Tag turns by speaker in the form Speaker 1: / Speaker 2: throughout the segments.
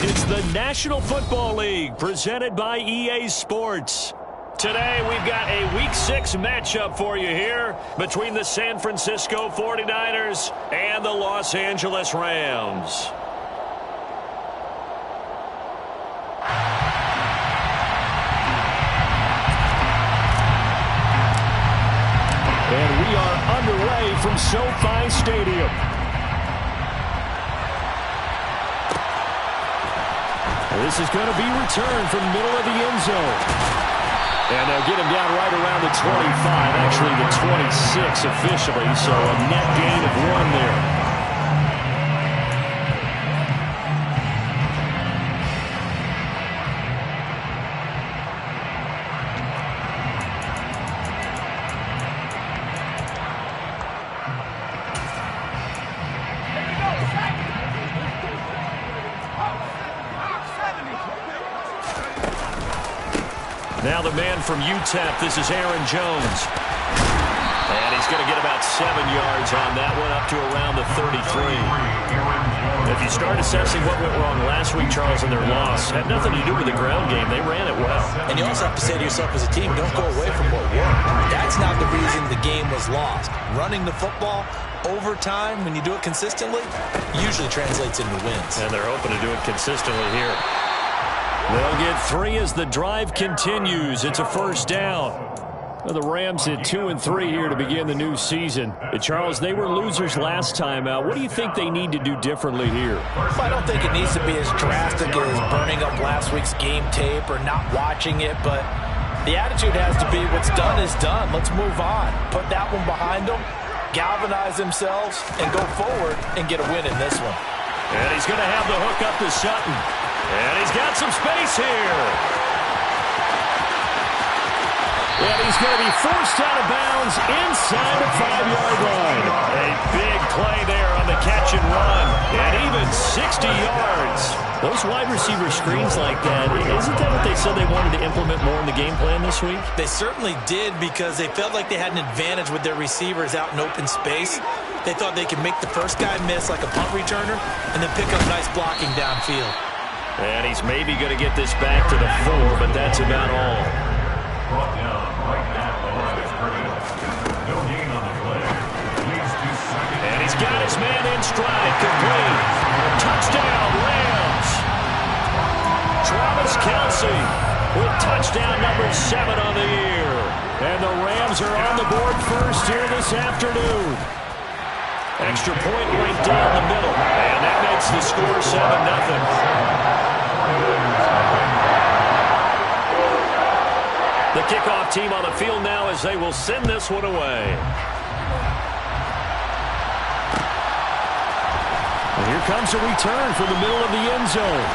Speaker 1: It's the National Football League presented by EA Sports. Today, we've got a Week 6 matchup for you here between the San Francisco 49ers and the Los Angeles Rams. And we are underway from SoFi Stadium. This is going to be returned from the middle of the end zone. And they'll get him down right around the 25, actually the 26 officially, so a net gain of 1 there. Now the man from UTEP, this is Aaron Jones. And he's going to get about 7 yards on that one, up to around the 33. If you start assessing what went wrong last week, Charles, in their loss, had nothing to do with the ground game. They ran it well.
Speaker 2: And you also have to say to yourself as a team, don't go away from what worked. That's not the reason the game was lost. Running the football over time, when you do it consistently, usually translates into wins.
Speaker 1: And they're hoping to do it consistently here. They'll get 3 as the drive continues. It's a first down. Well, the Rams hit 2 and 3 here to begin the new season. Charles, they were losers last time out. What do you think they need to do differently here?
Speaker 2: I don't think it needs to be as drastic as burning up last week's game tape or not watching it, but the attitude has to be what's done is done. Let's move on. Put that one behind them, galvanize themselves, and go forward and get a win in this one.
Speaker 1: And he's going to have the hook up to Sutton. And he's got some space here. And he's going to be forced out of bounds inside the 5-yard line. A big play there on the catch and run. And even 60 yards. Those wide receiver screens like that, isn't that what they said they wanted to implement more in the game plan this week?
Speaker 2: They certainly did, because they felt like they had an advantage with their receivers out in open space. They thought they could make the first guy miss like a punt returner and then pick up nice blocking downfield.
Speaker 1: And he's maybe going to get this back to the 4, but that's about all. And he's got his man in stride, complete. Touchdown, Rams. Travis Kelce with touchdown number 7 on the year. And the Rams are on the board first here this afternoon. Extra point right down the middle. And that makes the score 7-0. The kickoff team on the field now as they will send this one away. And here comes a return from the middle of the end zone.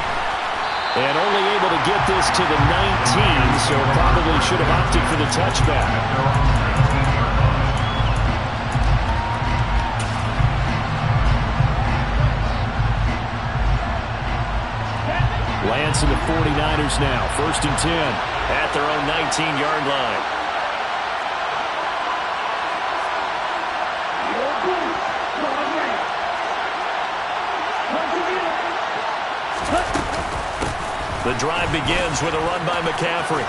Speaker 1: And only able to get this to the 19, so probably should have opted for the touchback. Lance and the 49ers now, 1st and 10 at their own 19-yard line. The drive begins with a run by McCaffrey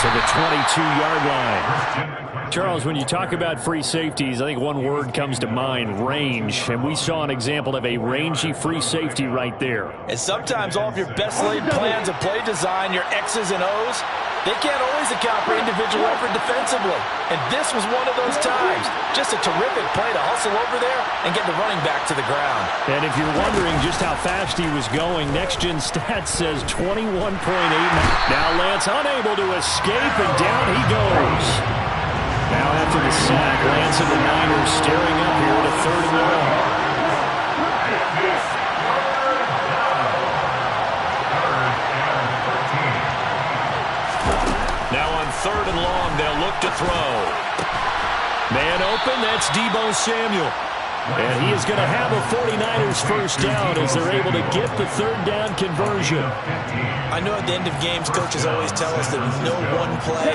Speaker 1: to the 22-yard line. Charles, when you talk about free safeties, I think one word comes to mind, range. And we saw an example of a rangy free safety right there.
Speaker 2: And sometimes all of your best laid plans of play design, your X's and O's, they can't always account for individual effort defensively. And this was one of those times. Just a terrific play to hustle over there and get the running back to the ground.
Speaker 1: And if you're wondering just how fast he was going, Next Gen Stats says 21.8. Now Lance unable to escape, and down he goes. Now after the sack, Lance and the Niners staring up here at a 3rd and long. Now on 3rd and long, they'll look to throw. Man open, that's Deebo Samuel. And he is going to have a 49ers first down as they're able to get the 3rd down conversion.
Speaker 2: I know at the end of games, coaches always tell us that no one play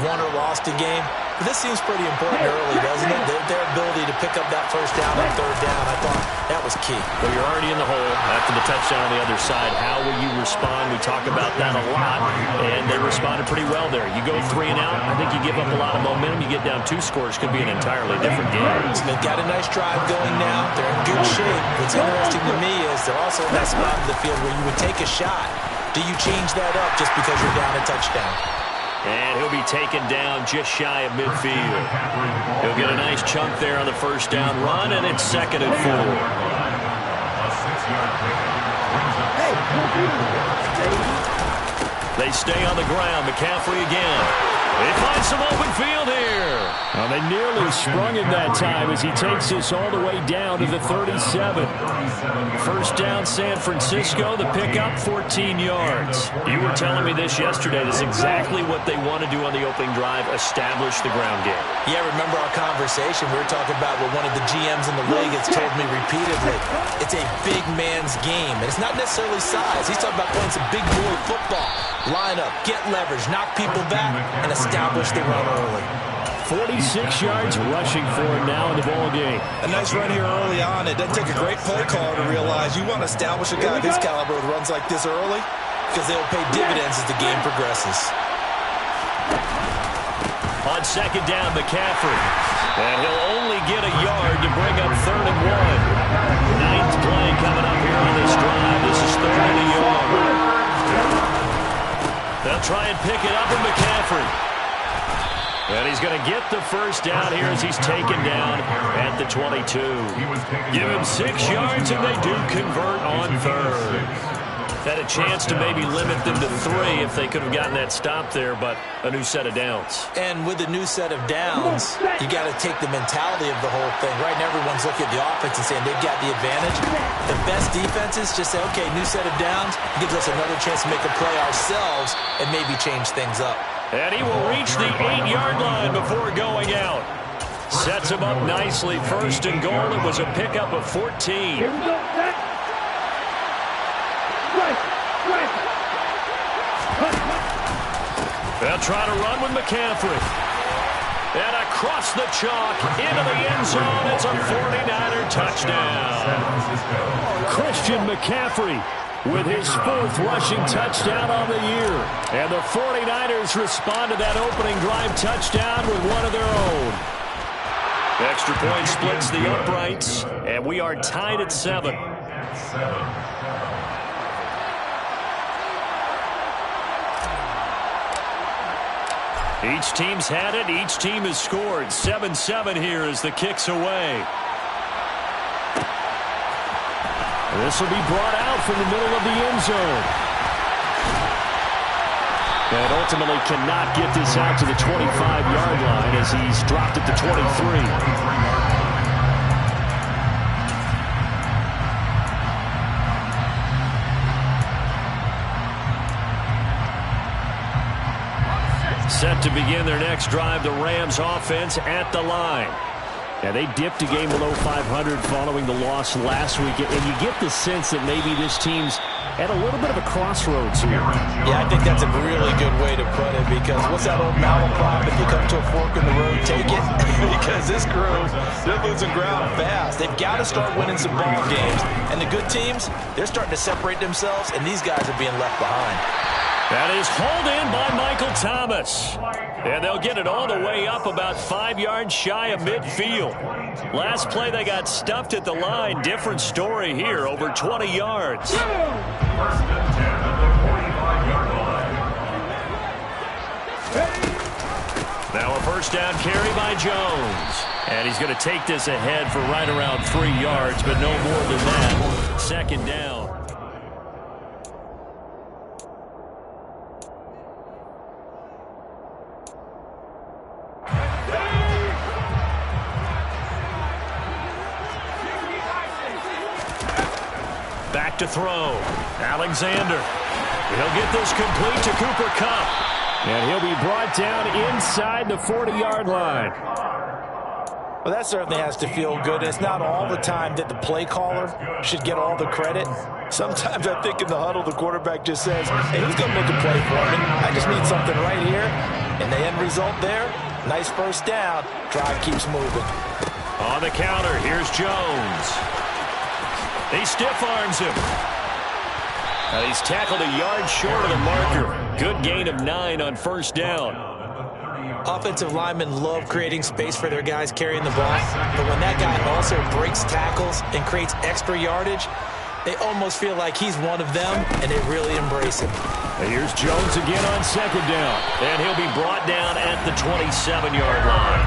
Speaker 2: won or lost a game. This seems pretty important early, doesn't it? Their ability to pick up that first down on third down, I thought that was key.
Speaker 1: Well, you're already in the hole after the touchdown on the other side. How will you respond? We talk about that a lot, and they responded pretty well there. You go 3 and out, I think you give up a lot of momentum. You get down 2 scores, could be an entirely different game.
Speaker 2: They've got a nice drive going now. They're in good shape. What's interesting to me is they're also in that spot of the field where you would take a shot. Do you change that up just because you're down a touchdown?
Speaker 1: And he'll be taken down just shy of midfield. He'll get a nice chunk there on the first down run, and it's 2nd and 4. They stay on the ground. McCaffrey again. They find some open field here. Well, they nearly sprung him that time as he takes this all the way down to the 37. First down, San Francisco. The pickup, 14 yards. You were telling me this yesterday. This is exactly what they want to do on the opening drive, establish the ground game.
Speaker 2: Yeah, remember our conversation? We were talking about what one of the GMs in the league has told me repeatedly. It's a big man's game, and it's not necessarily size. He's talking about playing some big boy football. Line up, get leverage, knock people back, and establish the run early.
Speaker 1: 46 yards rushing for him now in the ball game.
Speaker 3: A nice run here early on. It doesn't take a great play caller to realize you want to establish a guy of his caliber with runs like this early because they'll pay dividends as the game progresses.
Speaker 1: On 2nd down, McCaffrey. And he'll only get a yard to bring up 3rd and 1. 9th play coming up here on this drive. This is 3rd and a yard. They'll try and pick it up with McCaffrey. And he's going to get the first down here as he's taken down at the 22. Give him 6 yards, and they do convert on 3rd. Had a chance to maybe limit them to 3 if they could have gotten that stop there, but a new set of downs.
Speaker 2: And with a new set of downs, you got to take the mentality of the whole thing. Right now, everyone's looking at the offense and saying they've got the advantage. The best defenses just say, okay, new set of downs, gives us another chance to make a play ourselves and maybe change things up.
Speaker 1: And he will reach the 8-yard line before going out. Sets him up nicely. 1st and goal. It was a pickup of 14. They'll try to run with McCaffrey. And across the chalk, into the end zone. It's a 49er touchdown. Christian McCaffrey with his 4th rushing touchdown on the year. And the 49ers respond to that opening drive touchdown with one of their own. Extra point splits the uprights, and we are tied at 7. Each team's had it. Each team has scored. 7-7 here as the kick's away. This will be brought out from the middle of the end zone. And ultimately cannot get this out to the 25-yard line as he's dropped at the 23. Set to begin their next drive, the Rams offense at the line. And they dipped a game below 500 following the loss last week. And you get the sense that maybe this team's at a little bit of a crossroads here.
Speaker 2: Yeah, I think that's a really good way to put it because what's that old malaprop? If you come to a fork in the road, take it. Because this crew, they're losing ground fast. They've got to start winning some ball games. And the good teams, they're starting to separate themselves, and these guys are being left behind.
Speaker 1: That is hauled in by Michael Thomas. And they'll get it all the way up about 5 yards shy of midfield. Last play they got stuffed at the line. Different story here, over 20 yards. Now a first down carry by Jones. And he's going to take this ahead for right around 3 yards, but no more than that. 2nd down. Back to throw. Alexander. He'll get this complete to Cooper Kupp. And he'll be brought down inside the 40-yard line.
Speaker 2: Well, that certainly has to feel good. It's not all the time that the play caller should get all the credit. Sometimes I think in the huddle, the quarterback just says, hey, who's going to make a play for me? I just need something right here. And the end result there, Nice first down. Drive keeps moving.
Speaker 1: On the counter, here's Jones. He stiff arms him. And he's tackled a yard short of the marker. Good gain of 9 on first down.
Speaker 3: Offensive linemen love creating space for their guys carrying the ball, but when that guy also breaks tackles and creates extra yardage, they almost feel like he's one of them, and they really embrace him.
Speaker 1: And here's Jones again on second down, and he'll be brought down at the 27-yard line.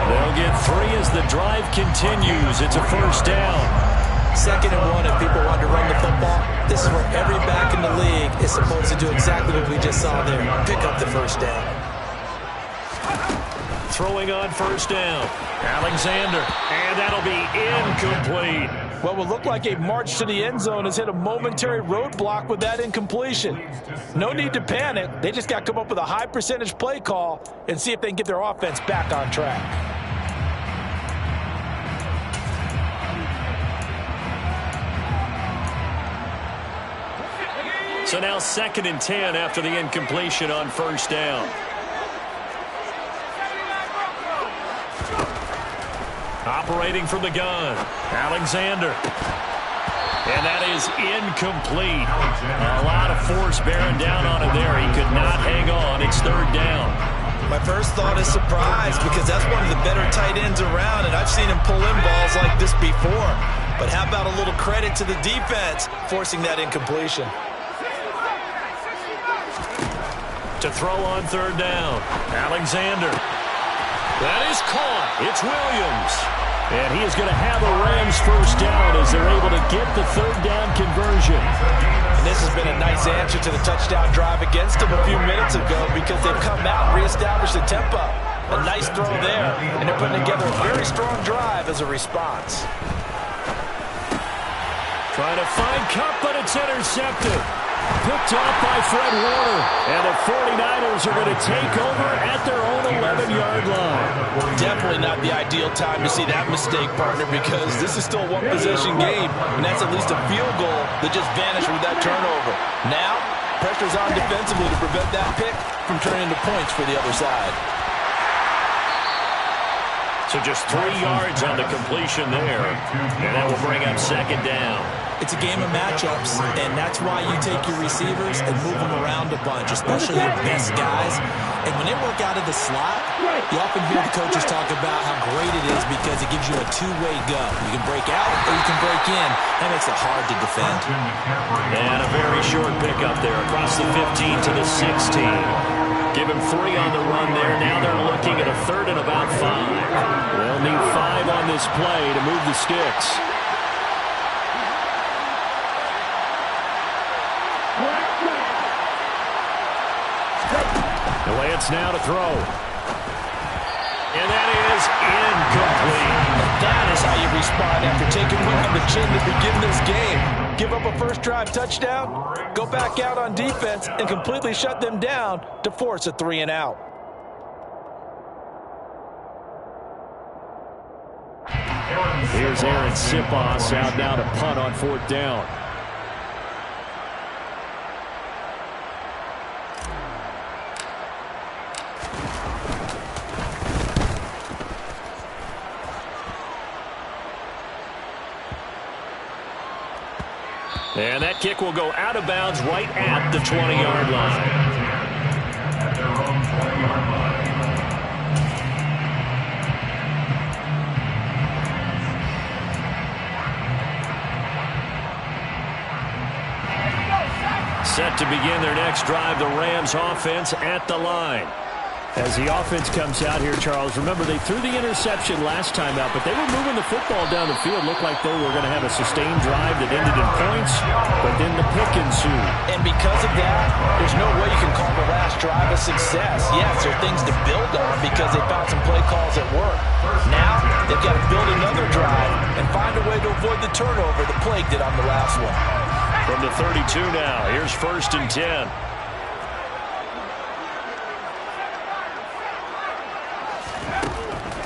Speaker 1: They'll get 3 as the drive continues. It's a first down.
Speaker 3: 2nd and 1 if people want to run the football. This is where every back in the league is supposed to do exactly what we just saw there. Pick up the first down.
Speaker 1: Throwing on first down. Alexander. And that'll be incomplete.
Speaker 2: What will look like a march to the end zone has hit a momentary roadblock with that incompletion. No need to panic. They just got to come up with a high percentage play call and see if they can get their offense back on track.
Speaker 1: So now 2nd and 10 after the incompletion on first down. Operating from the gun, Alexander. And that is incomplete. A lot of force bearing down on him there. He could not hang on. It's 3rd down.
Speaker 3: My first thought is surprise, because that's one of the better tight ends around, and I've seen him pull in balls like this before. But how about a little credit to the defense forcing that incompletion?
Speaker 1: To throw on 3rd down, Alexander. That is caught. It's Williams. And he is going to have a Rams first down as they're able to get the 3rd down conversion.
Speaker 3: And this has been a nice answer to the touchdown drive against them a few minutes ago, because they've come out and reestablished the tempo. A nice throw there, and they're putting together a very strong drive as a response.
Speaker 1: Trying to find Kupp, but it's intercepted. Picked off by Fred Warner. And the 49ers are going to take over at their own 11-yard line.
Speaker 3: Definitely not the ideal time to see that mistake, partner, because this is still a one-possession game, and that's at least a field goal that just vanished with that turnover. Now, pressure's on defensively to prevent that pick from turning into points for the other side.
Speaker 1: So just 3 yards on the completion there, and that will bring up 2nd down.
Speaker 3: It's a game of matchups, and that's why you take your receivers and move them around a bunch, especially your best guys. And when they work out of the slot, you often hear the coaches talk about how great it is because it gives you a two-way go. You can break out or you can break in. That makes it hard to defend.
Speaker 1: And a very short pickup there across the 15 to the 16. Give him 3 on the run there. Now they're looking at a 3rd and about 5. They'll need 5 on this play to move the sticks. Lance now to throw. And that is incomplete.
Speaker 2: That is how you respond after taking one on the chin to begin this game. Give up a first drive touchdown, go back out on defense, and completely shut them down to force a 3 and out.
Speaker 1: Here's Aaron Sipos out now to punt on 4th down. And that kick will go out of bounds right at the 20-yard line. Set to begin their next drive, the Rams offense at the line. As the offense comes out here, Charles, remember they threw the interception last time out, but they were moving the football down the field. Looked like they were going to have a sustained drive that ended in points, but then the pick ensued.
Speaker 2: And because of that, there's no way you can call the last drive a success. Yes, there are things to build on because they found some play calls that work. Now, they've got to build another drive and find a way to avoid the turnover the Plague did on the last one.
Speaker 1: From the 32 now, here's 1st and 10.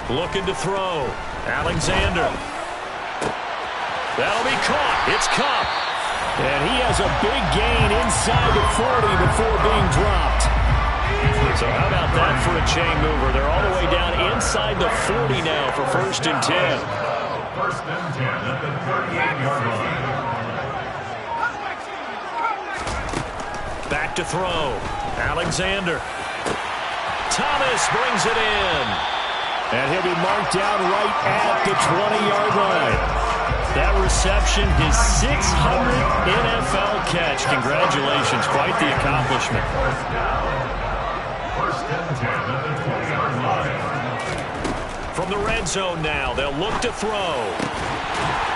Speaker 1: Looking to throw. Alexander. That'll be caught. It's Kupp. And he has a big gain inside the 40 before being dropped. So how about that for a chain mover? They're all the way down inside the 40 now for 1st and 10.
Speaker 4: 1st and 10 at the 38-yard line.
Speaker 1: Back to throw. Alexander. Thomas brings it in. And he'll be marked down right at the 20-yard line. That reception, his 600th NFL catch. Congratulations. Quite the accomplishment.
Speaker 4: First and 10 at the 20-yard line.
Speaker 1: From the red zone now, they'll look to throw.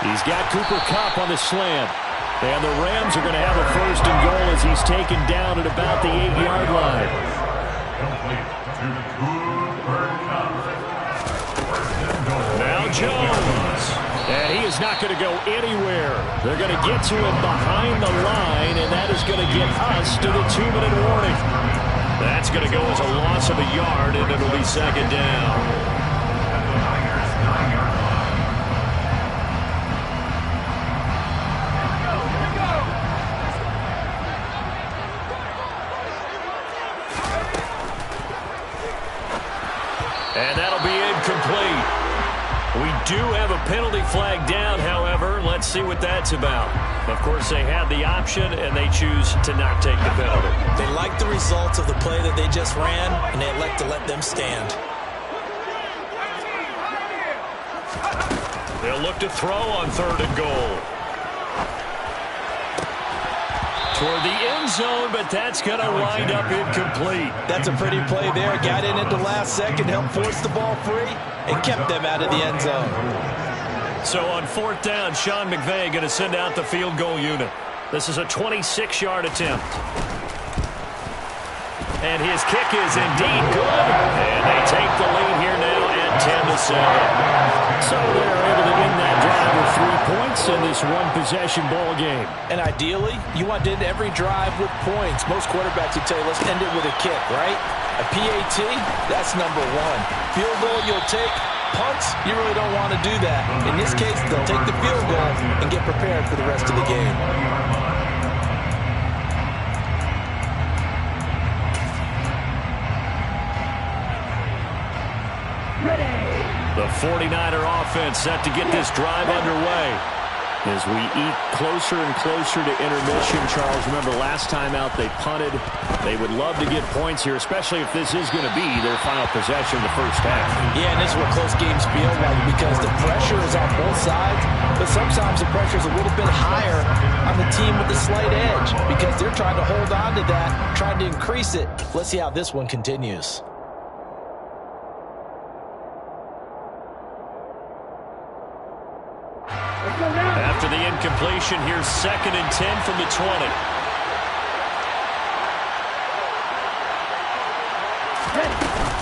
Speaker 1: He's got Cooper Kupp on the slant. And the Rams are going to have a 1st and goal as he's taken down at about the 8-yard line.
Speaker 4: Complete to Cooper Kupp.
Speaker 1: Now Jones. And he is not going to go anywhere. They're going to get to him behind the line, and that is going to get us to the 2-minute warning. That's going to go as a loss of a yard, and it'll be 2nd down. And that'll be incomplete. We do have a penalty flag down, however. Let's see what that's about. Of course, they had the option, and they choose to not take the penalty.
Speaker 3: They like the results of the play that they just ran, and they elect to let them stand.
Speaker 1: They'll look to throw on 3rd and goal. Toward the end zone, but that's going to wind up incomplete.
Speaker 3: That's a pretty play there. Got in at the last second, helped force the ball free, and kept them out of the end zone.
Speaker 1: So on 4th down, Sean McVay going to send out the field goal unit. This is a 26-yard attempt. And his kick is indeed good. And they take the lead here now at 10-7. So they're able to win that drive with 3 points in this one-possession ball game.
Speaker 3: And ideally, you want to end every drive with points. Most quarterbacks would tell you, let's end it with a kick, right? A PAT, that's number 1. Field goal, you'll take. Punts, you really don't want to do that. In this case, they'll take the field goal and get prepared for the rest of the game.
Speaker 1: The 49er offense set to get this drive underway. As we eat closer and closer to intermission, Charles, remember last time out they punted. They would love to get points here, especially if this is going to be their final possession of the first half.
Speaker 3: Yeah, and this is what close games feel like because the pressure is on both sides, but sometimes the pressure is a little bit higher on the team with the slight edge because they're trying to hold on to that, trying to increase it. Let's see how this one continues.
Speaker 1: After the incompletion, here's 2nd and 10 from the 20.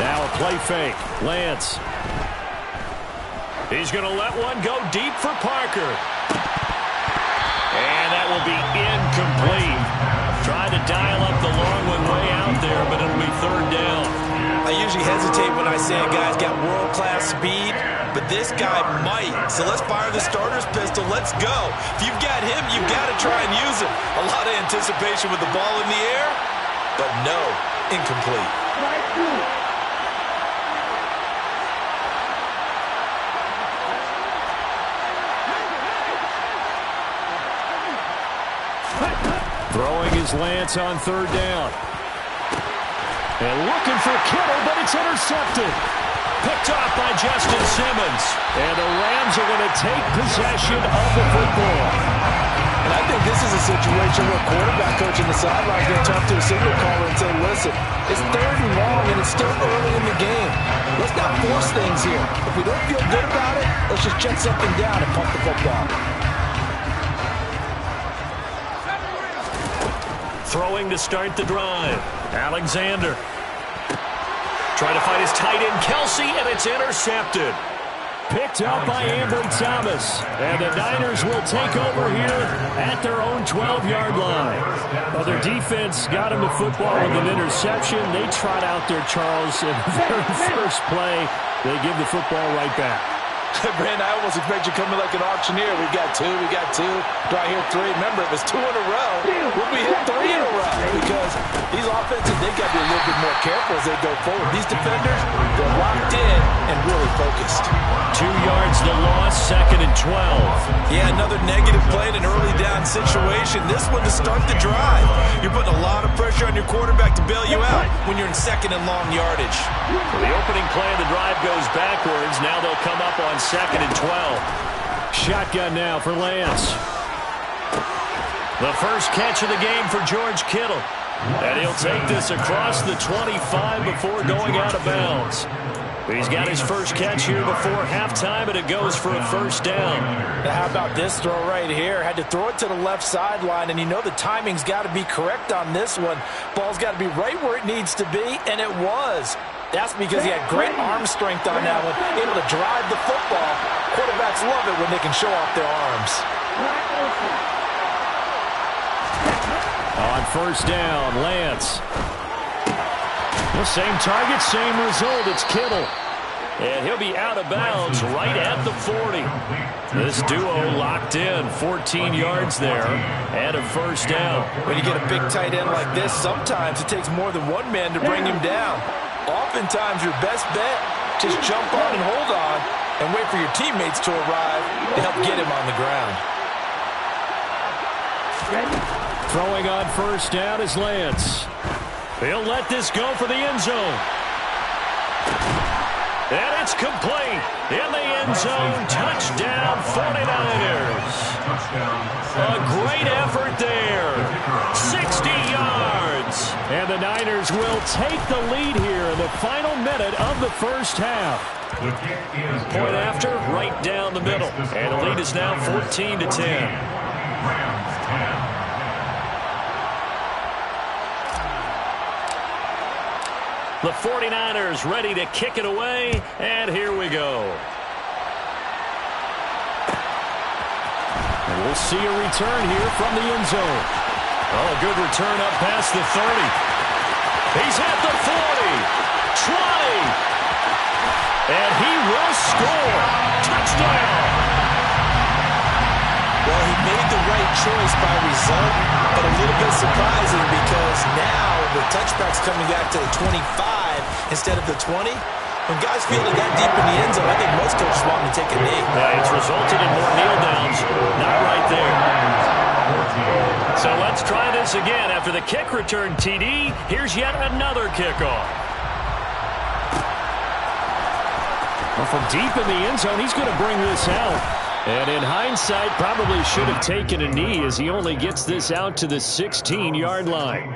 Speaker 1: Now a play fake. Lance. He's going to let one go deep for Parker. And that will be incomplete. Trying to dial up the long one way out there, but it'll be 3rd down.
Speaker 3: I usually hesitate when I say a guy's got world-class speed, but this guy might. So let's fire the starter's pistol. Let's go. If you've got him, you've got to try and use him. A lot of anticipation with the ball in the air, but no, incomplete.
Speaker 1: Throwing his Lance on 3rd down. And looking for Kittle, but it's intercepted. Picked off by Justin Simmons. And the Rams are going to take possession of the football.
Speaker 3: And I think this is a situation where a quarterback coach in the sideline is going to talk to a signal caller and say, listen, it's 3rd and long, and it's still early in the game. Let's not force things here. If we don't feel good about it, let's just check something down and pump the football.
Speaker 1: Throwing to start the drive. Alexander. Trying to find his tight end, Kelsey, and it's intercepted. Picked up by Ambry Thomas. And the Niners will take over here at their own 12-yard line. Well, their defense got him the football with an interception. They trot out there, Charles, in the very first play. They give the football right back.
Speaker 3: Brandon, I almost expect you coming like an auctioneer. We got 2, we got 2. Do I hear 3? Remember, it was 2 in a row. Would we hit 3 in a row? Because
Speaker 2: These offenses, they got to be a little bit more careful as they go forward. These defenders, they're locked in and really focused.
Speaker 1: 2 yards the loss, 2nd and 12.
Speaker 2: Yeah, another negative play in an early down situation. This one to start the drive. You're putting a lot of pressure on your quarterback to bail you out when you're in 2nd and long yardage.
Speaker 1: Well, the opening play of the drive goes backwards. Now they'll come up on 2nd and 12. Shotgun now for Lance. The first catch of the game for George Kittle. And he'll take this across the 25 before going out of bounds. He's got his first catch here before halftime, and it goes for a first down.
Speaker 2: Now how about this throw right here? Had to throw it to the left sideline, and you know the timing's got to be correct on this one. Ball's got to be right where it needs to be, and it was. That's because he had great arm strength on that one, able to drive the football. Quarterbacks love it when they can show off their arms.
Speaker 1: On first down, Lance. The same target, same result. It's Kittle. And he'll be out of bounds right at the 40. This duo locked in. 14 yards there and a first down.
Speaker 2: When you get a big tight end like this, sometimes it takes more than one man to bring him down. Oftentimes, your best bet, just jump on and hold on and wait for your teammates to arrive to help get him on the ground.
Speaker 1: Throwing on first down is Lance. He'll let this go for the end zone. And it's complete. In the end zone, touchdown 49ers. A great effort there. 60 yards. And the Niners will take the lead here in the final minute of the first half. Point after, right down the middle. And the lead is now 14-10. The 49ers ready to kick it away, and here we go. And we'll see a return here from the end zone. Oh, a good return up past the 30. He's at the 40, 20, and he will score. Touchdown.
Speaker 2: Well, he made the right choice by result, but a little bit surprising because now the touchback's coming back to the 25 instead of the 20. When guys feel it that deep in the end zone, I think most coaches want to take a knee.
Speaker 1: Yeah, it's resulted in more kneel downs. Not right there. So let's try this again. After the kick return TD, here's yet another kickoff. Well, from deep in the end zone, he's going to bring this out. And in hindsight, probably should have taken a knee as he only gets this out to the 16-yard line.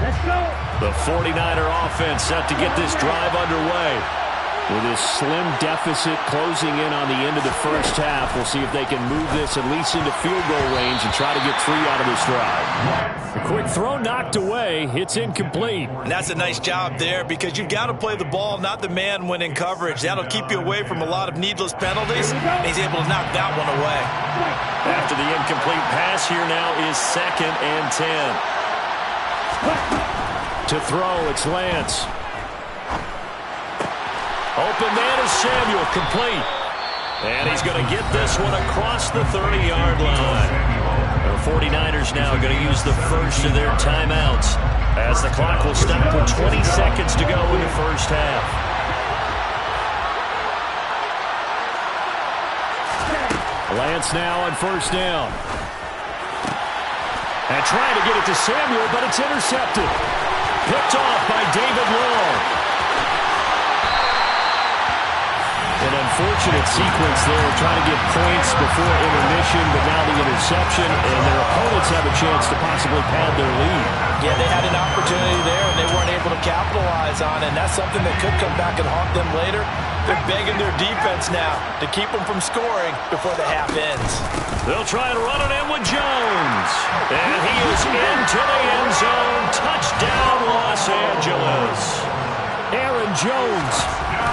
Speaker 4: Let's go.
Speaker 1: The 49er offense set to get this drive underway. With this slim deficit closing in on the end of the first half, we'll see if they can move this at least into field goal range and try to get 3 out of this drive. A quick throw knocked away. It's incomplete.
Speaker 2: And that's a nice job there because you've got to play the ball, not the man when in coverage. That'll keep you away from a lot of needless penalties, and he's able to knock that one away.
Speaker 1: After the incomplete pass, here now is 2nd and 10. To throw, it's Lance. Open man is Samuel, complete. And he's going to get this one across the 30-yard line. The 49ers now are going to use the first of their timeouts as the clock will stop with 20 seconds to go in the first half. Lance now on first down. And trying to get it to Samuel, but it's intercepted. Picked off by David Long. An unfortunate sequence there, trying to get points before intermission, but now the interception, and their opponents have a chance to possibly pad their lead.
Speaker 2: Yeah, they had an opportunity there, and they weren't able to capitalize on it, and that's something that could come back and haunt them later. They're begging their defense now to keep them from scoring before the half ends.
Speaker 1: They'll try and run it in with Jones. And he is into the end zone. Touchdown, Los Angeles. Aaron Jones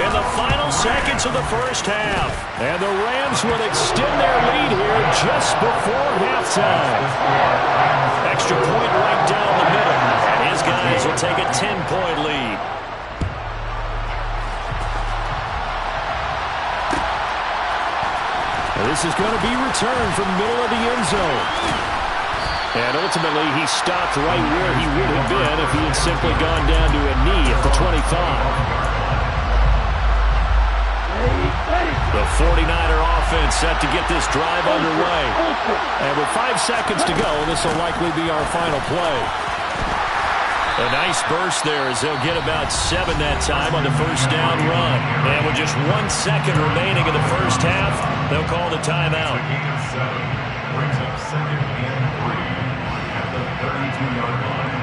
Speaker 1: in the final seconds of the first half. And the Rams will extend their lead here just before halftime. Extra point right down the middle. And his guys will they take a 10-point lead. This is going to be returned from the middle of the end zone. And ultimately, he stopped right where he would have been if he had simply gone down to a knee at the 25. The 49er offense set to get this drive underway. And with 5 seconds to go, this will likely be our final play. A nice burst there as they'll get about 7 that time on the first down run. And with just 1 second remaining in the first half, they'll call the timeout.
Speaker 4: Brings up 2nd and 3 at the 32-yard line.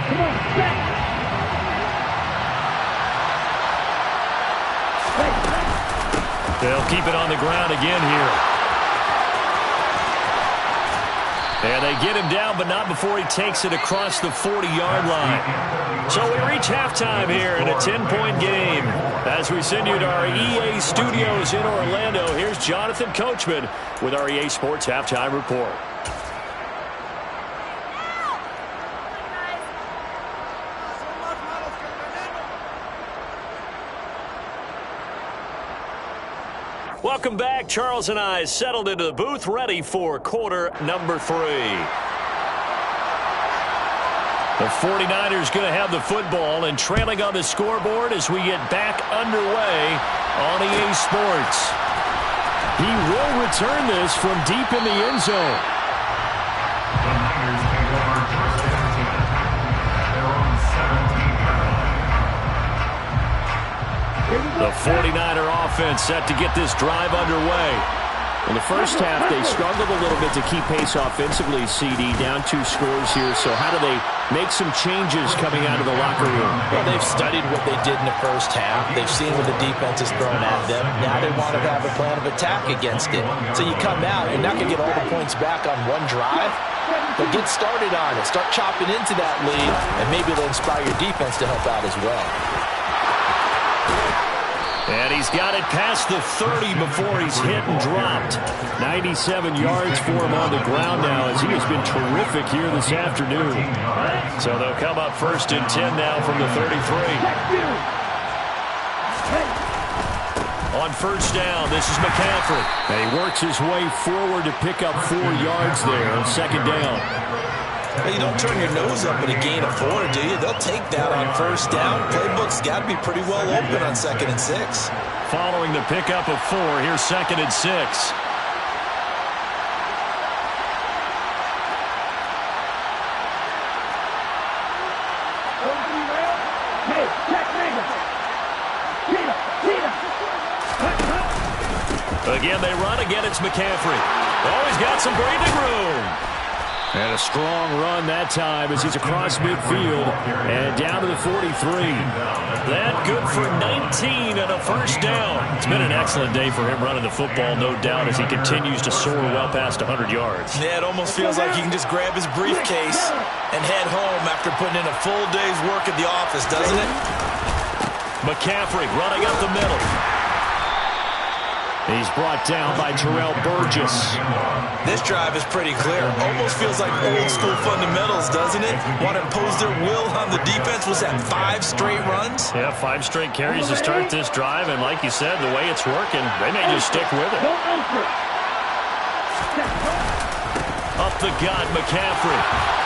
Speaker 4: Come on, set.
Speaker 1: They'll keep it on the ground again here. And they get him down, but not before he takes it across the 40-yard line. So we reach halftime here in a 10-point game. As we send you to our EA studios in Orlando, here's Jonathan Coachman with our EA Sports Halftime Report. Welcome back. Charles and I settled into the booth, ready for quarter number 3. The 49ers going to have the football and trailing on the scoreboard as we get back underway on EA Sports. He will return this from deep in the end zone.
Speaker 4: The Niners take over first and 10. They're on 17.
Speaker 1: The 49er offense set to get this drive underway. In the first half, they struggled a little bit to keep pace offensively, CD, down 2 scores here. So how do they make some changes coming out of the locker room?
Speaker 2: Well, they've studied what they did in the first half. They've seen what the defense has thrown at them. Now they want to have a plan of attack against it. So you come out, you're not going to get all the points back on one drive, but get started on it. Start chopping into that lead, and maybe it'll inspire your defense to help out as well.
Speaker 1: And he's got it past the 30 before he's hit and dropped. 97 yards for him on the ground now as he has been terrific here this afternoon. So they'll come up first and 10 now from the 33. On first down, this is McCaffrey. And he works his way forward to pick up 4 yards there on second down.
Speaker 3: You don't turn your nose up at a gain of 4, do you? They'll take that on first down. Playbook's got to be pretty well open on 2nd and 6.
Speaker 1: Following the pickup of 4, here's 2nd and 6. Again, they run. Again, it's McCaffrey. Oh, he's got some breathing room. And a strong run that time as he's across midfield and down to the 43. That good for 19 and a first down. It's been an excellent day for him running the football, no doubt, as he continues to soar well past 100 yards.
Speaker 3: Yeah, it almost feels like he can just grab his briefcase and head home after putting in a full day's work at the office, doesn't it?
Speaker 1: McCaffrey running up the middle. He's brought down by Terrell Burgess.
Speaker 3: This drive is pretty clear. Almost feels like old school fundamentals, doesn't it? Want to impose their will on the defense. Was that 5 straight runs?
Speaker 1: Yeah, 5 straight carries to start this drive. And like you said, the way it's working, they may just stick with it. Up the gut, McCaffrey.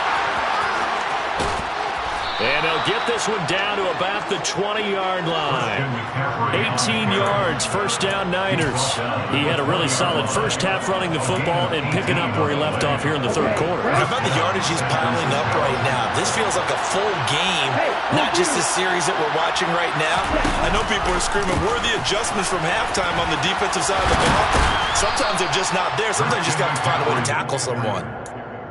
Speaker 1: And they'll get this one down to about the 20-yard line. 18 yards, first down Niners. He had a really solid first half running the football and picking up where he left off here in the third quarter.
Speaker 3: How about the yardage he's piling up right now? This feels like a full game, not just the series that we're watching right now. I know people are screaming, where are the adjustments from halftime on the defensive side of the ball? Sometimes they're just not there. Sometimes you just got to find a way to tackle someone.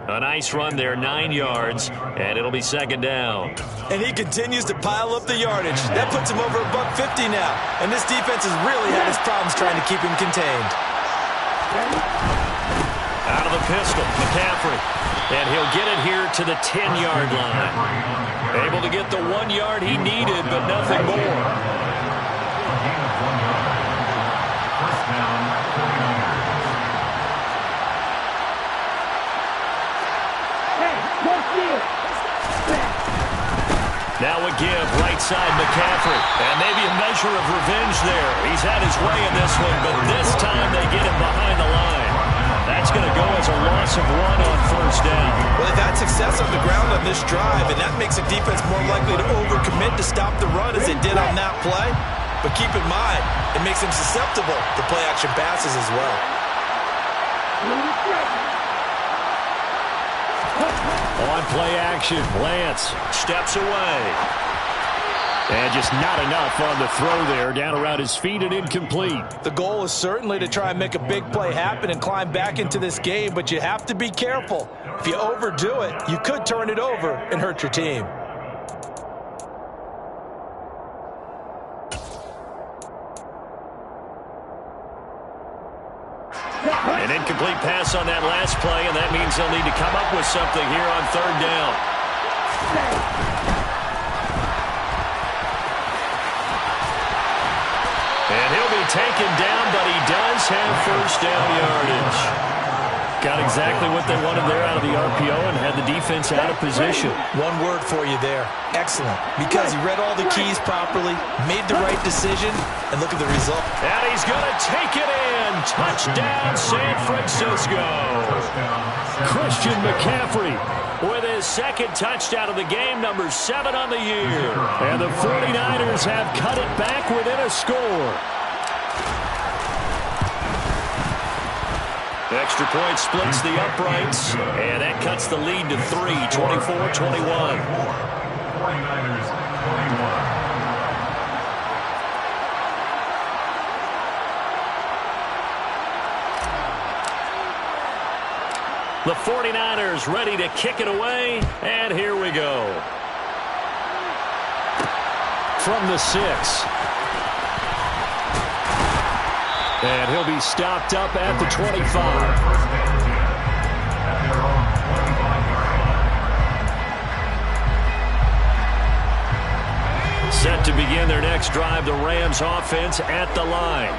Speaker 1: A nice run there, 9 yards, and it'll be second down.
Speaker 3: And he continues to pile up the yardage. That puts him over $150 now. And this defense has really had its problems trying to keep him contained.
Speaker 1: Out of the pistol, McCaffrey. And he'll get it here to the 10-yard line. Able to get the 1 yard he needed, but nothing more. Now a give, right side McCaffrey. And maybe a measure of revenge there. He's had his way in this one, but this time they get him behind the line. That's going to go as a loss of 1 on first down.
Speaker 3: Well, they've had success on the ground on this drive, and that makes a defense more likely to overcommit to stop the run as they did on that play. But keep in mind, it makes them susceptible to play-action passes as well.
Speaker 1: On play action, Lance steps away. And just not enough on the throw there. Down around his feet and incomplete.
Speaker 2: The goal is certainly to try and make a big play happen and climb back into this game, but you have to be careful. If you overdo it, you could turn it over and hurt your team.
Speaker 1: An incomplete pass on that last play, and that means they'll need to come up with something here on third down. And he'll be taken down, but he does have first down yardage. Got exactly what they wanted there out of the RPO and had the defense out of position.
Speaker 2: One word for you there. Excellent. Because he read all the keys properly, made the right decision, and look at the result.
Speaker 1: And he's going to take it in. Touchdown, San Francisco. Christian McCaffrey with his second touchdown of the game, number 7 on the year. And the 49ers have cut it back within a score. Extra point splits the uprights, and that cuts the lead to 3, 24-21.
Speaker 4: 49ers 21.
Speaker 1: The 49ers ready to kick it away, and here we go. From the 6. And he'll be stopped up at the 25. Set to begin their next drive, the Rams offense at the line.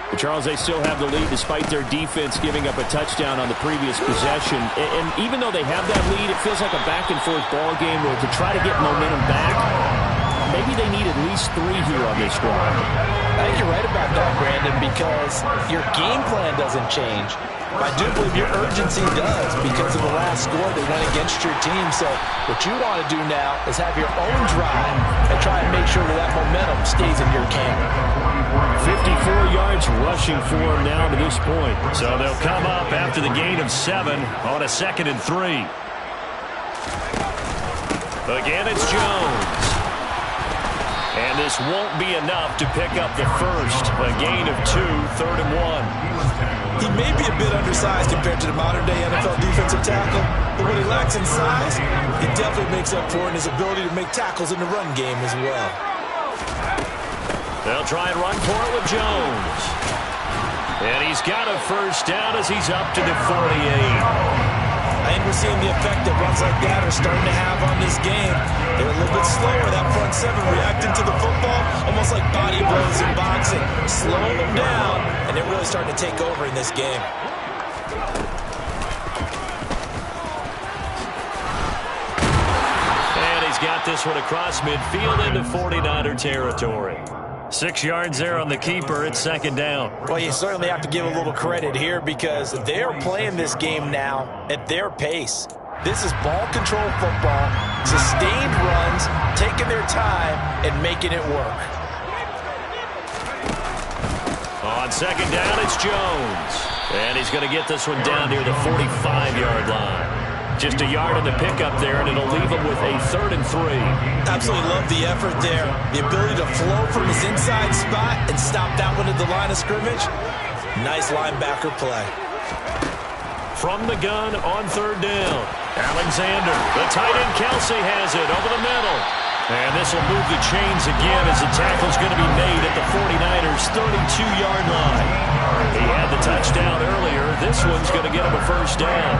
Speaker 1: But Charles, they still have the lead despite their defense giving up a touchdown on the previous possession. And even though they have that lead, it feels like a back-and-forth ball game where to try to get momentum back, maybe they need at least 3 here on this drive.
Speaker 2: I think you're right about that, Brandon, because your game plan doesn't change. I do believe your urgency does because of the last score they went against your team. So what you want to do now is have your own drive and try and make sure that momentum stays in your camp.
Speaker 1: 54 yards rushing for him now to this point. So they'll come up after the gain of 7 on a 2nd and 3. Again, it's Jones. And this won't be enough to pick up the first. A gain of 2, 3rd and 1.
Speaker 3: He may be a bit undersized compared to the modern-day NFL defensive tackle, but what he lacks in size, it definitely makes up for in his ability to make tackles in the run game as well.
Speaker 1: They'll try and run for it with Jones. And he's got a first down as he's up to the 48.
Speaker 3: And we're seeing the effect that runs like that are starting to have on this game. They're a little bit slower, that front 7 reacting to the football, almost like body blows in boxing, slowing them down, and they're really starting to take over in this game.
Speaker 1: And he's got this one across midfield into 49er territory. 6 yards there on the keeper. It's 2nd down.
Speaker 2: Well, you certainly have to give a little credit here because they're playing this game now at their pace. This is ball control football, sustained runs, taking their time, and making it work.
Speaker 1: On 2nd down, it's Jones. And he's going to get this one down near the 45-yard line. Just a yard on the pickup there, and it'll leave him with a 3rd and 3.
Speaker 3: Absolutely love the effort there. The ability to flow from his inside spot and stop that one at the line of scrimmage. Nice linebacker play.
Speaker 1: From the gun on 3rd down. Alexander, the tight end Kelsey has it over the middle. And this will move the chains again as the tackle's going to be made at the 49ers' 32-yard line. He had the touchdown earlier. This one's going to get him a first down.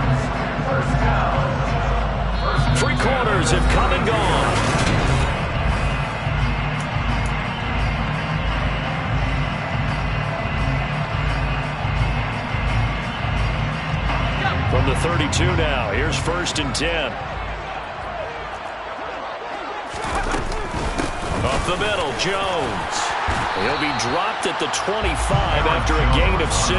Speaker 1: 3 quarters have come and gone. From the 32 now, here's 1st and 10. Up the middle, Jones. He'll be dropped at the 25 after a gain of 6.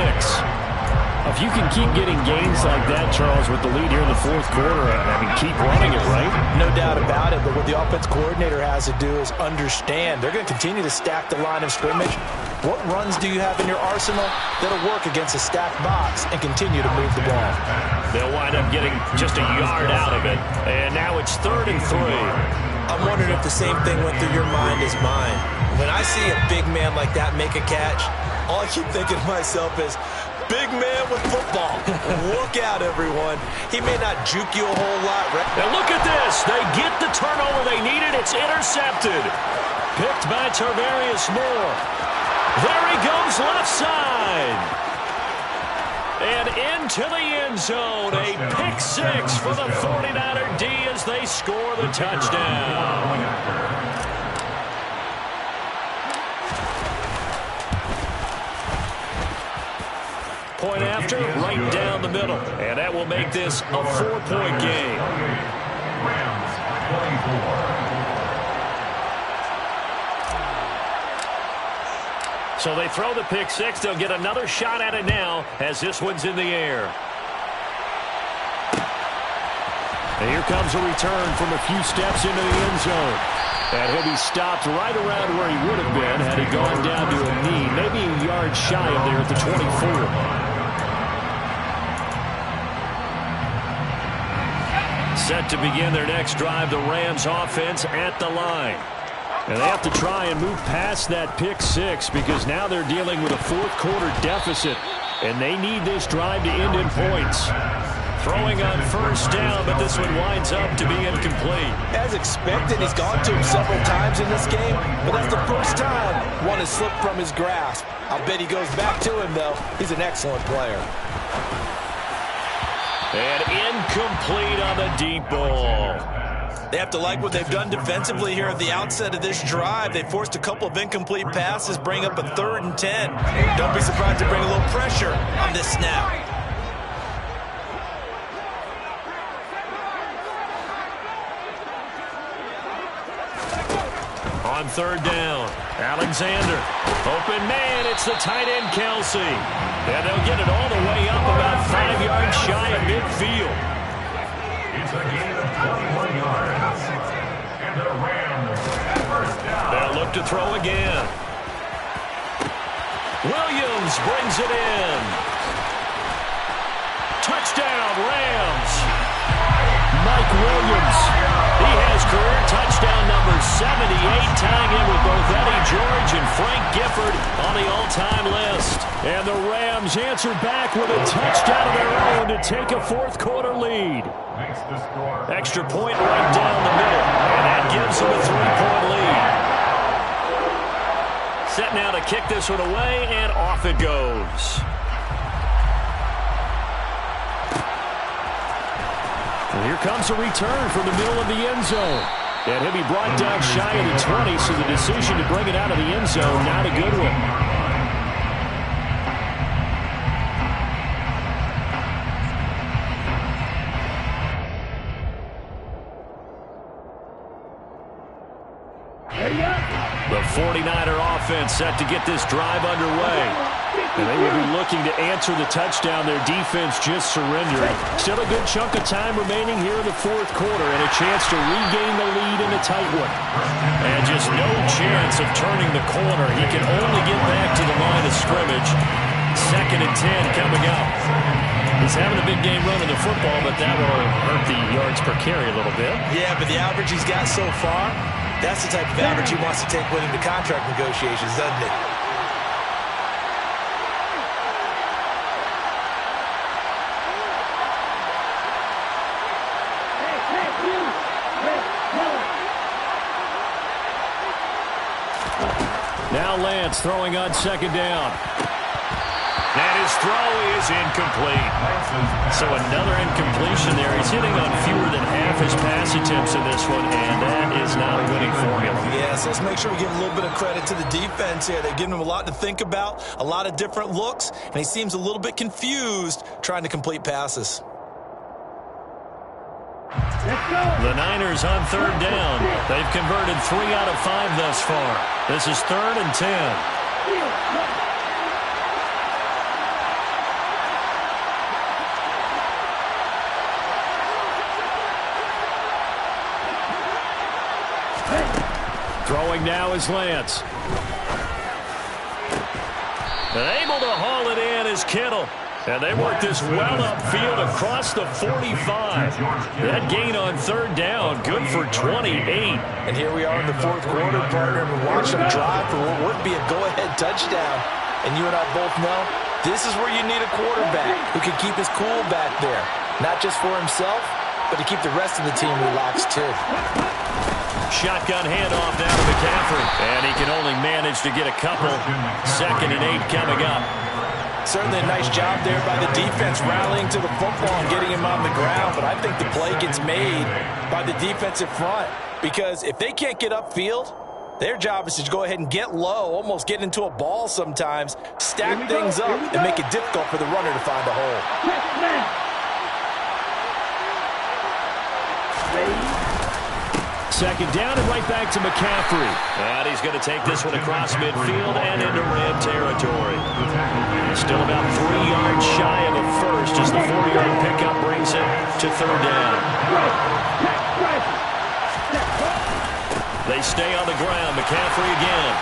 Speaker 5: If you can keep getting gains like that, Charles, with the lead here in the fourth quarter, I mean, keep running it, right?
Speaker 2: No doubt about it, but what the offense coordinator has to do is understand. They're going to continue to stack the line of scrimmage. What runs do you have in your arsenal that'll work against a stacked box and continue to move the ball?
Speaker 1: They'll wind up getting just a yard out of it, and now it's 3rd and 3.
Speaker 3: I'm wondering if the same thing went through your mind as mine. When I see a big man like that make a catch, all I keep thinking to myself is, big man with football. Look out, everyone. He may not juke you a whole lot.
Speaker 1: Now look at this. They get the turnover they needed. It's intercepted. Picked by Tarvarius Moore. There he goes left side. And into the end zone. A pick 6 for the 49er D as they score the touchdown. Point after, right down the middle. And that will make this a 4-point game.
Speaker 4: Rams 24.
Speaker 1: So they throw the pick 6. They'll get another shot at it now as this one's in the air. And here comes a return from a few steps into the end zone. And he'll be stopped right around where he would have been had he gone down to a knee, maybe a yard shy of there at the 24. Set to begin their next drive, the Rams offense at the line. And they have to try and move past that pick 6 because now they're dealing with a fourth quarter deficit. And they need this drive to end in points. Throwing on first down, but this one winds up to be incomplete.
Speaker 3: As expected, he's gone to him several times in this game, but that's the first time one has slipped from his grasp. I'll bet he goes back to him, though. He's an excellent player.
Speaker 1: And incomplete on the deep ball.
Speaker 3: They have to like what they've done defensively here at the outset of this drive. They forced a couple of incomplete passes, bring up a 3rd and 10. Don't be surprised to bring a little pressure on this snap.
Speaker 1: On 3rd down, Alexander. Open man, it's the tight end, Kelsey. And they'll get it all the way up about 5 yards shy of midfield.
Speaker 4: It's a gain of 21 yards. And the Rams at first down.
Speaker 1: They'll look to throw again. Williams brings it in. Touchdown, Rams. Mike Williams. He has career touchdown number 78, tying in with both Eddie George and Frank Gifford on the all-time list. And the Rams answer back with a touchdown of their own to take a fourth quarter lead.
Speaker 4: Makes the score.
Speaker 1: Extra point right down the middle, and that gives them a 3-point lead. Set now to kick this one away, and off it goes. And here comes a return from the middle of the end zone. And he'll be brought down shy of the 20, so the decision to bring it out of the end zone, not a good one. The 49er offense set to get this drive underway. And they will be looking to answer the touchdown their defense just surrendered. Still a good chunk of time remaining here in the fourth quarter and a chance to regain the lead in a tight one. And just no chance of turning the corner. He can only get back to the line of scrimmage. 2nd and 10 coming up. He's having a big game running the football, but that will hurt the yards per carry a little bit.
Speaker 3: Yeah, but the average he's got so far, that's the type of average he wants to take with him to contract negotiations, doesn't it?
Speaker 1: Now Lance throwing on 2nd down. And his throw is incomplete. So another incompletion there. He's hitting on fewer than half his pass attempts in this one, and that is not a winning formula.
Speaker 3: Yeah, so let's make sure we give a little bit of credit to the defense here. They've given him a lot to think about, a lot of different looks, and he seems a little bit confused trying to complete passes.
Speaker 1: The Niners on third down. They've converted 3 out of 5 thus far. This is 3rd and 10. Throwing now is Lance. And able to haul it in is Kittle. And they work this well upfield across the 45. That gain on third down, good for 28.
Speaker 2: And here we are in the fourth quarter, partner. We watch them drive for what would be a go-ahead touchdown. And you and I both know this is where you need a quarterback who can keep his cool back there. Not just for himself, but to keep the rest of the team relaxed too.
Speaker 1: Shotgun handoff now to McCaffrey. And he can only manage to get a couple. 2nd and 8 coming up.
Speaker 2: Certainly a nice job there by the defense rallying to the football and getting him on the ground. But I think the play gets made by the defensive front. Because if they can't get upfield, their job is to go ahead and get low, almost get into a ball sometimes, stack things up, and make it difficult for the runner to find a hole.
Speaker 1: 2nd down and right back to McCaffrey. And he's going to take this one across midfield and into Ram territory. Still about 3 yards shy of a first as the 4-yard pickup brings him to 3rd down. They stay on the ground. McCaffrey again.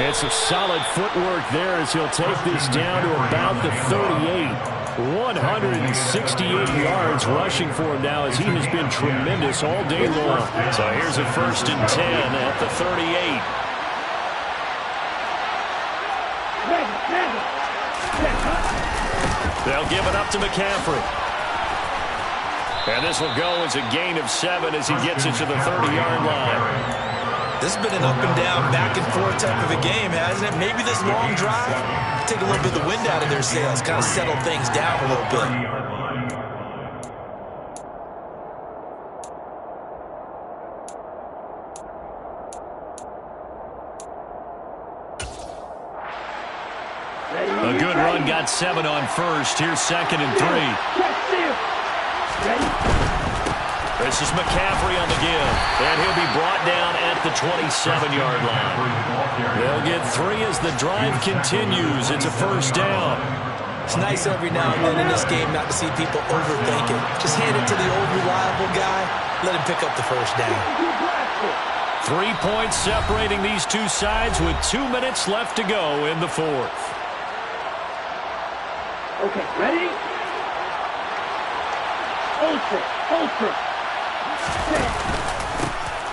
Speaker 1: And some solid footwork there as he'll take this down to about the 38. 168 yards rushing for him now as he has been tremendous all day long. So here's a 1st and 10 at the 38. They'll give it up to McCaffrey. And this will go as a gain of 7 as he gets it to the 30-yard line.
Speaker 2: This has been an up and down, back and forth type of a game, hasn't it? Maybe this long drive, take a little bit of the wind out of their sails, kind of settle things down a little bit.
Speaker 1: A good run, got 7 on first. Here's 2nd and 3. This is McCaffrey on the give, and he'll be brought down at the 27-yard line. They'll get 3 as the drive continues. It's a 1st down.
Speaker 2: It's nice every now and then in this game not to see people overthink it. Just hand it to the old reliable guy, let him pick up the 1st down.
Speaker 1: 3 points separating these two sides with 2 minutes left to go in the 4th.
Speaker 6: Okay, ready? Ultra.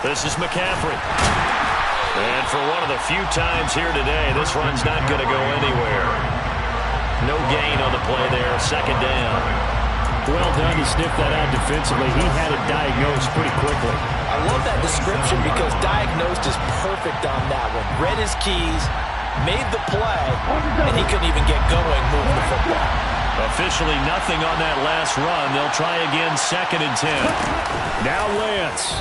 Speaker 1: This is McCaffrey. And for one of the few times here today, this run's not going to go anywhere. No gain on the play there, 2nd down.
Speaker 5: Well done to sniff that out defensively. He had it diagnosed pretty quickly.
Speaker 2: I love that description because diagnosed is perfect on that one. Read his keys, made the play, and he couldn't even get going moving the football.
Speaker 1: Officially nothing on that last run. They'll try again, 2nd and 10. Now Lance.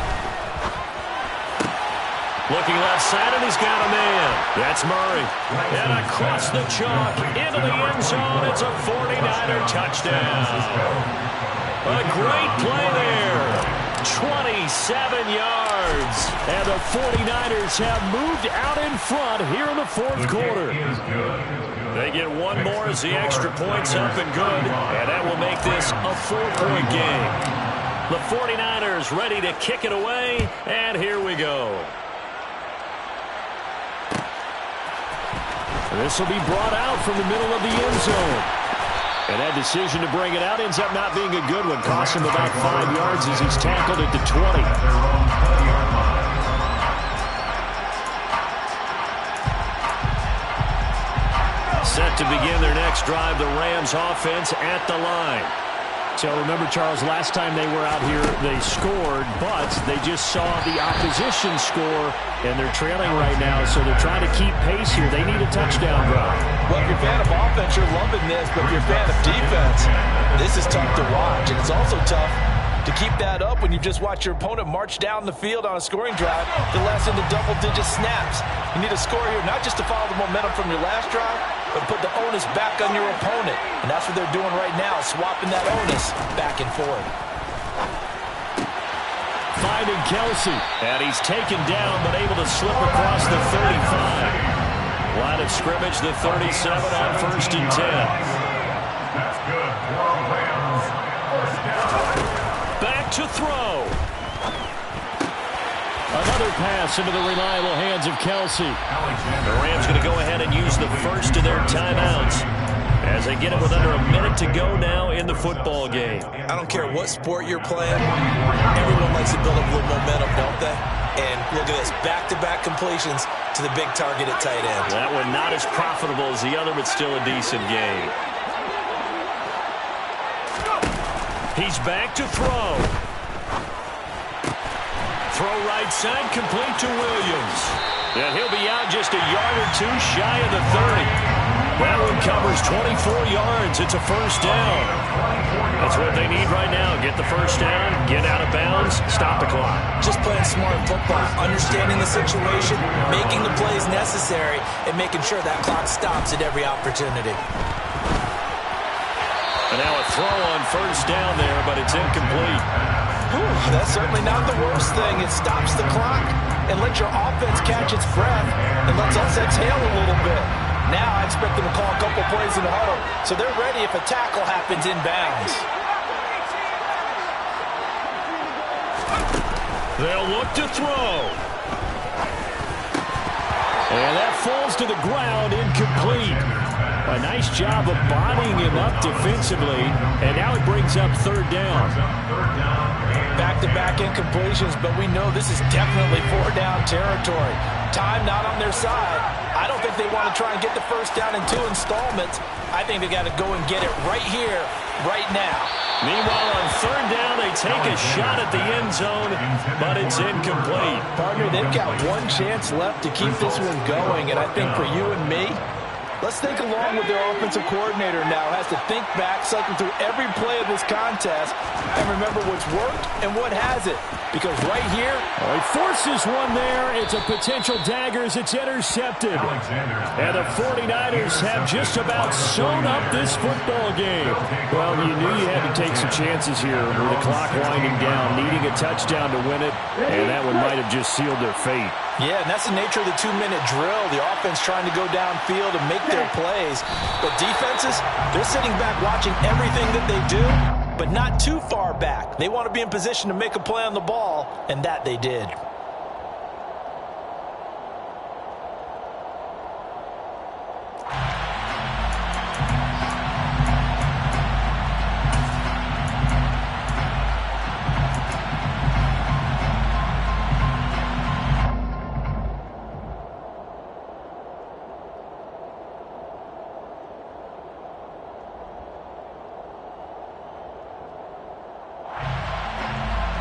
Speaker 1: Looking left side, and he's got a man. That's Murray. And across the chalk, into the end zone. It's a 49er touchdown. A great play there. 27 yards. And the 49ers have moved out in front here in the 4th quarter. They get 1 more as the extra point's up and good. And that will make this a 4-point game. The 49ers ready to kick it away. And here we go. This will be brought out from the middle of the end zone. And that decision to bring it out ends up not being a good one. Costs him about 5 yards as he's tackled at the 20. Set to begin their next drive, the Rams offense at the line.
Speaker 5: So remember, Charles, last time they were out here, they scored, but they just saw the opposition score, and they're trailing right now, so they're trying to keep pace here. They need a touchdown drive.
Speaker 2: Well, if you're a fan of offense, you're loving this, but if you're a fan of defense, this is tough to watch, and it's also tough to keep that up when you just watch your opponent march down the field on a scoring drive that lasts into double-digit snaps. You need a score here, not just to follow the momentum from your last drive, but put the onus back on your opponent. And that's what they're doing right now, swapping that onus back and forth.
Speaker 5: finding Kelsey. And he's taken down, but able to slip across the 35. Line of scrimmage, the 37 on 1st and 10.
Speaker 4: That's good for Rams. First down.
Speaker 5: Back to throw. Another pass into the reliable hands of Kelsey. The Rams going to go ahead and use the first of their timeouts as they get it with under a minute to go now in the football game.
Speaker 3: I don't care what sport you're playing. Everyone likes to build up a little momentum, don't they? And look at this, back-to-back completions to the big target at tight end.
Speaker 5: That one not as profitable as the other, but still a decent game. He's back to throw. Throw right side, complete to Williams. And he'll be out just a yard or two shy of the 30. That one covers 24 yards. It's a first down. That's what they need right now. Get the first down, get out of bounds, stop the clock.
Speaker 3: Just playing smart football, understanding the situation, making the plays necessary, and making sure that clock stops at every opportunity.
Speaker 5: And now a throw on first down there, but it's incomplete.
Speaker 2: Whew, that's certainly not the worst thing. It stops the clock and lets your offense catch its breath and lets us exhale a little bit. Now I expect them to call a couple plays in the huddle, so they're ready if a tackle happens inbounds.
Speaker 5: They'll look to throw. And that falls to the ground, incomplete. A nice job of bodying him up defensively, and now it brings up third down.
Speaker 2: Back-to-back incompletions, but we know this is definitely four-down territory. Time not on their side. I don't think they want to try and get the first down in 2 installments. I think they got to go and get it right here, right now.
Speaker 5: Meanwhile, on third down, they take a shot at the end zone, but it's incomplete.
Speaker 2: Partner, they've got one chance left to keep this one going, and I think for you and me, let's think along with their offensive coordinator now. Has to think back, cycle through every play of this contest, and remember what's worked and what hasn't. Because right here,
Speaker 5: he forces one there. It's a potential dagger as it's intercepted. And the 49ers have just about sewn up this football game. Well, you knew you had to take some chances here with the clock winding down, needing a touchdown to win it, and that one might have just sealed their fate.
Speaker 2: Yeah, and that's the nature of the 2-minute drill. The offense trying to go downfield and make their plays. But defenses, they're sitting back watching everything that they do, but not too far back. They want to be in position to make a play on the ball, and that they did.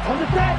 Speaker 6: On the set.